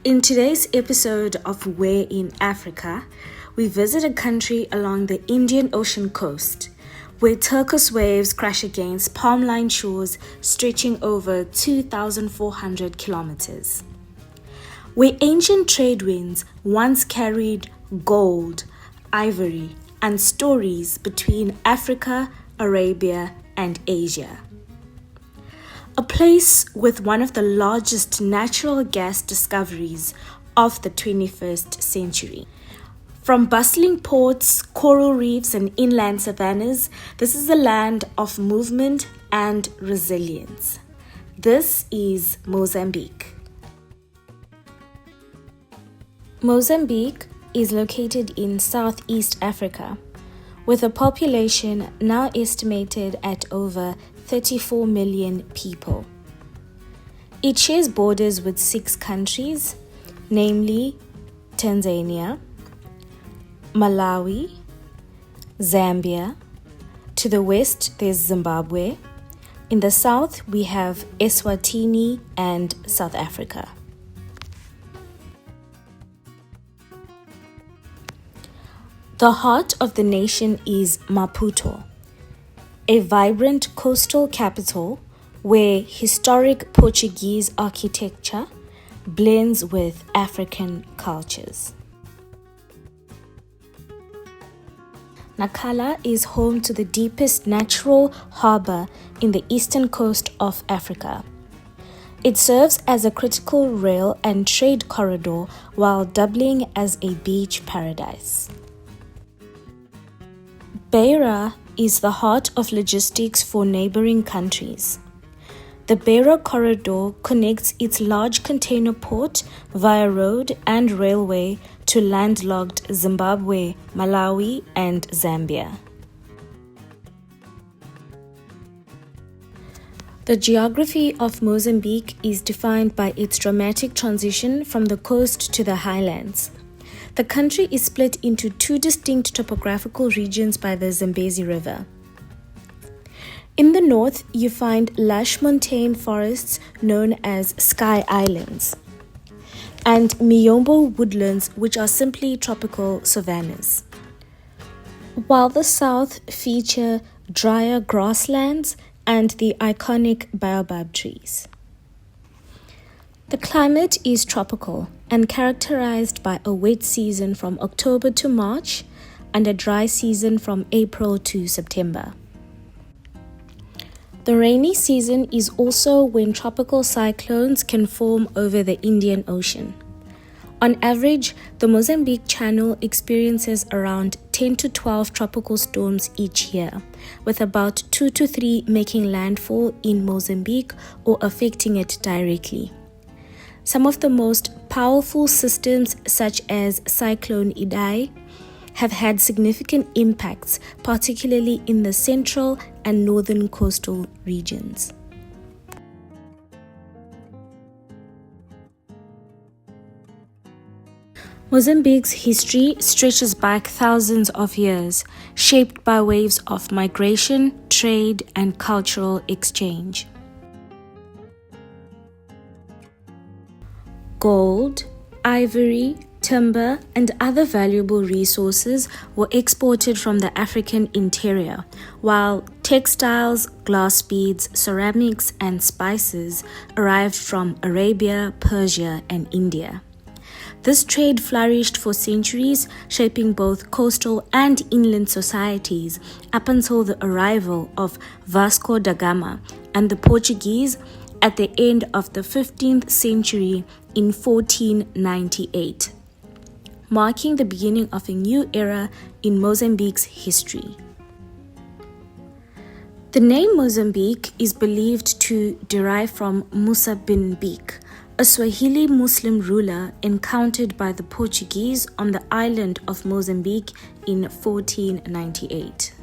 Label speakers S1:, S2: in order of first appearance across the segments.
S1: In today's episode of Where in Africa, we visit a country along the Indian Ocean coast, where turquoise waves crash against palm-lined shores stretching over 2,400 kilometers. Where ancient trade winds once carried gold, ivory, and stories between Africa, Arabia, and Asia. A place with one of the largest natural gas discoveries of the 21st century. From bustling ports, coral reefs, and inland savannas, this is a land of movement and resilience. This is Mozambique. Mozambique is located in Southeast Africa, with a population now estimated at over 34 million people. It shares borders with 6 countries, namely Tanzania, Malawi, Zambia. To the west, there's Zimbabwe. In the south, we have Eswatini and South Africa. The heart of the nation is Maputo, a vibrant coastal capital where historic Portuguese architecture blends with African cultures. Nacala is home to the deepest natural harbor in the eastern coast of Africa. It serves as a critical rail and trade corridor while doubling as a beach paradise. Beira is the heart of logistics for neighboring countries. The Beira corridor connects its large container port via road and railway to landlocked Zimbabwe, Malawi, and Zambia. The geography of Mozambique is defined by its dramatic transition from the coast to the highlands. The country is split into 2 distinct topographical regions by the Zambezi River. In the north, you find lush montane forests known as Sky Islands, and Miombo woodlands, which are simply tropical savannas, while the south feature drier grasslands and the iconic Baobab trees. The climate is tropical and characterized by a wet season from October to March and a dry season from April to September. The rainy season is also when tropical cyclones can form over the Indian Ocean. On average, the Mozambique Channel experiences around 10 to 12 tropical storms each year, with about 2 to 3 making landfall in Mozambique or affecting it directly. Some of the most powerful systems, such as Cyclone Idai, have had significant impacts, particularly in the central and northern coastal regions. Mozambique's history stretches back thousands of years, shaped by waves of migration, trade, and cultural exchange. Gold, ivory, timber, and other valuable resources were exported from the African interior, while textiles, glass beads, ceramics, and spices arrived from Arabia, Persia, and India. This trade flourished for centuries, shaping both coastal and inland societies up until the arrival of Vasco da Gama and the Portuguese at the end of the 15th century in 1498, marking the beginning of a new era in Mozambique's history. The name Mozambique is believed to derive from Musa bin Bik, a Swahili Muslim ruler encountered by the Portuguese on the island of Mozambique in 1498.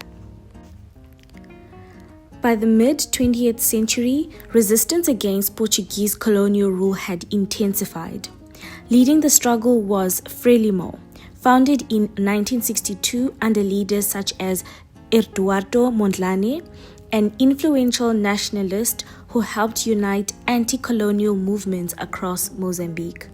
S1: By the mid-20th century, resistance against Portuguese colonial rule had intensified. Leading the struggle was Frelimo, founded in 1962 under leaders such as Eduardo Mondlane, an influential nationalist who helped unite anti-colonial movements across Mozambique.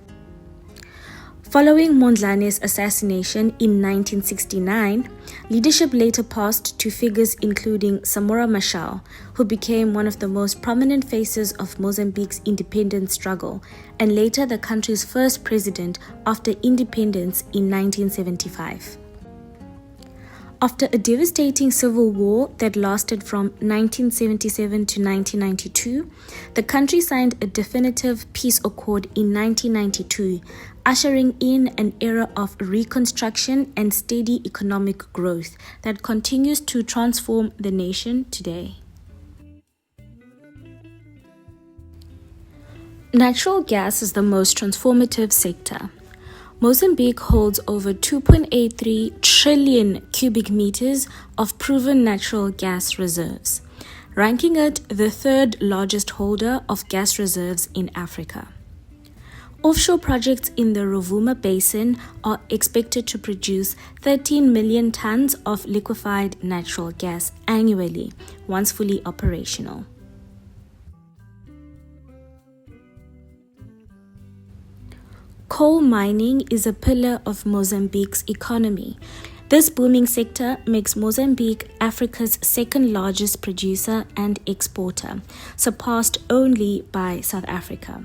S1: Following Mondlane's assassination in 1969, leadership later passed to figures including Samora Machel, who became one of the most prominent faces of Mozambique's independence struggle and later the country's first president after independence in 1975. After a devastating civil war that lasted from 1977 to 1992, the country signed a definitive peace accord in 1992, ushering in an era of reconstruction and steady economic growth that continues to transform the nation today. Natural gas is the most transformative sector. Mozambique holds over 2.83 trillion cubic meters of proven natural gas reserves, ranking it the third largest holder of gas reserves in Africa. Offshore projects in the Rovuma Basin are expected to produce 13 million tons of liquefied natural gas annually once fully operational. Coal mining is a pillar of Mozambique's economy. This booming sector makes Mozambique Africa's second largest producer and exporter, surpassed only by South Africa.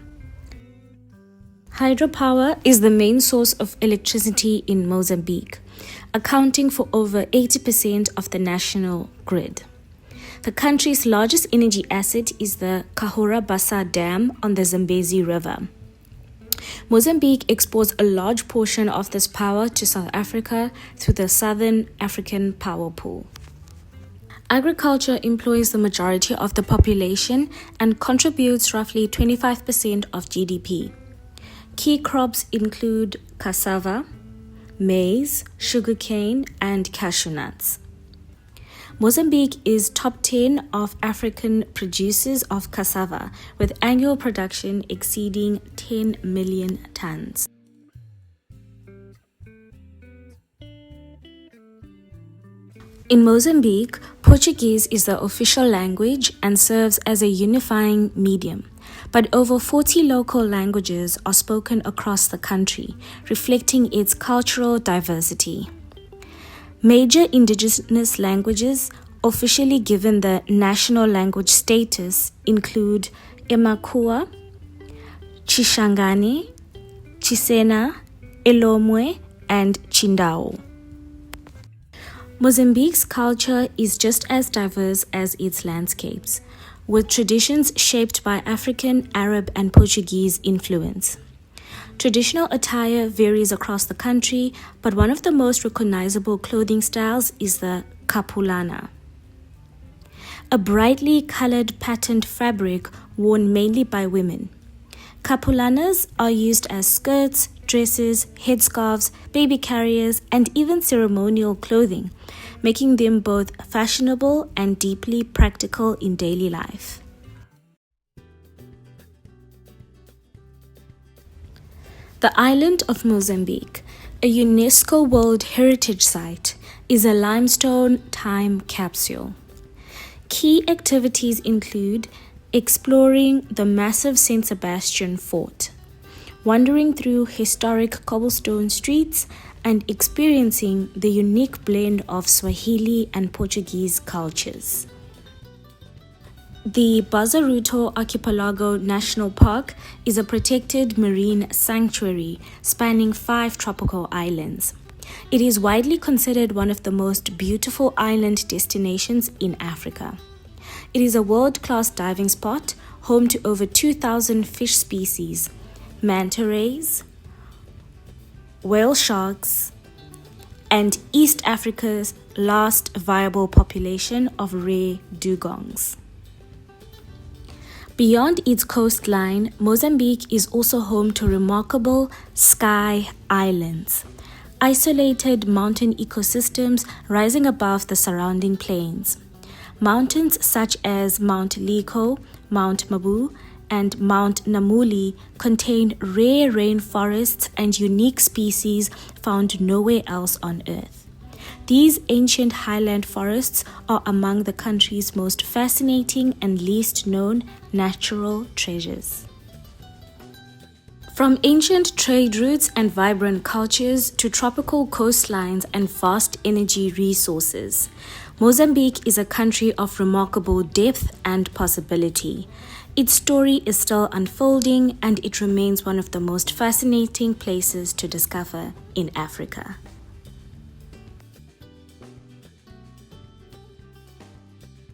S1: Hydropower is the main source of electricity in Mozambique, accounting for over 80% of the national grid. The country's largest energy asset is the Cahora Bassa Dam on the Zambezi River. Mozambique exports a large portion of this power to South Africa through the Southern African Power Pool. Agriculture employs the majority of the population and contributes roughly 25% of GDP. Key crops include cassava, maize, sugarcane, and cashew nuts. Mozambique is top 10 of African producers of cassava, with annual production exceeding 10 million tons. In Mozambique, Portuguese is the official language and serves as a unifying medium, but over 40 local languages are spoken across the country, reflecting its cultural diversity. Major indigenous languages officially given the national language status include Emakua, Chishangani, Chisena, Elomwe, and Chindao. Mozambique's culture is just as diverse as its landscapes, with traditions shaped by African, Arab, and Portuguese influence. Traditional attire varies across the country, but one of the most recognizable clothing styles is the Capulana, a brightly colored patterned fabric worn mainly by women. Capulanas are used as skirts, dresses, headscarves, baby carriers, and even ceremonial clothing, making them both fashionable and deeply practical in daily life. The island of Mozambique, a UNESCO World Heritage Site, is a limestone time capsule. Key activities include exploring the massive St. Sebastian Fort, wandering through historic cobblestone streets, and experiencing the unique blend of Swahili and Portuguese cultures. The Bazaruto Archipelago National Park is a protected marine sanctuary spanning 5 tropical islands. It is widely considered one of the most beautiful island destinations in Africa. It is a world-class diving spot, home to over 2,000 fish species, manta rays, whale sharks, and East Africa's last viable population of rare dugongs. Beyond its coastline, Mozambique is also home to remarkable sky islands, isolated mountain ecosystems rising above the surrounding plains. Mountains such as Mount Lico, Mount Mabu, and Mount Namuli contain rare rainforests and unique species found nowhere else on Earth. These ancient highland forests are among the country's most fascinating and least known natural treasures. From ancient trade routes and vibrant cultures to tropical coastlines and vast energy resources, Mozambique is a country of remarkable depth and possibility. Its story is still unfolding, and it remains one of the most fascinating places to discover in Africa.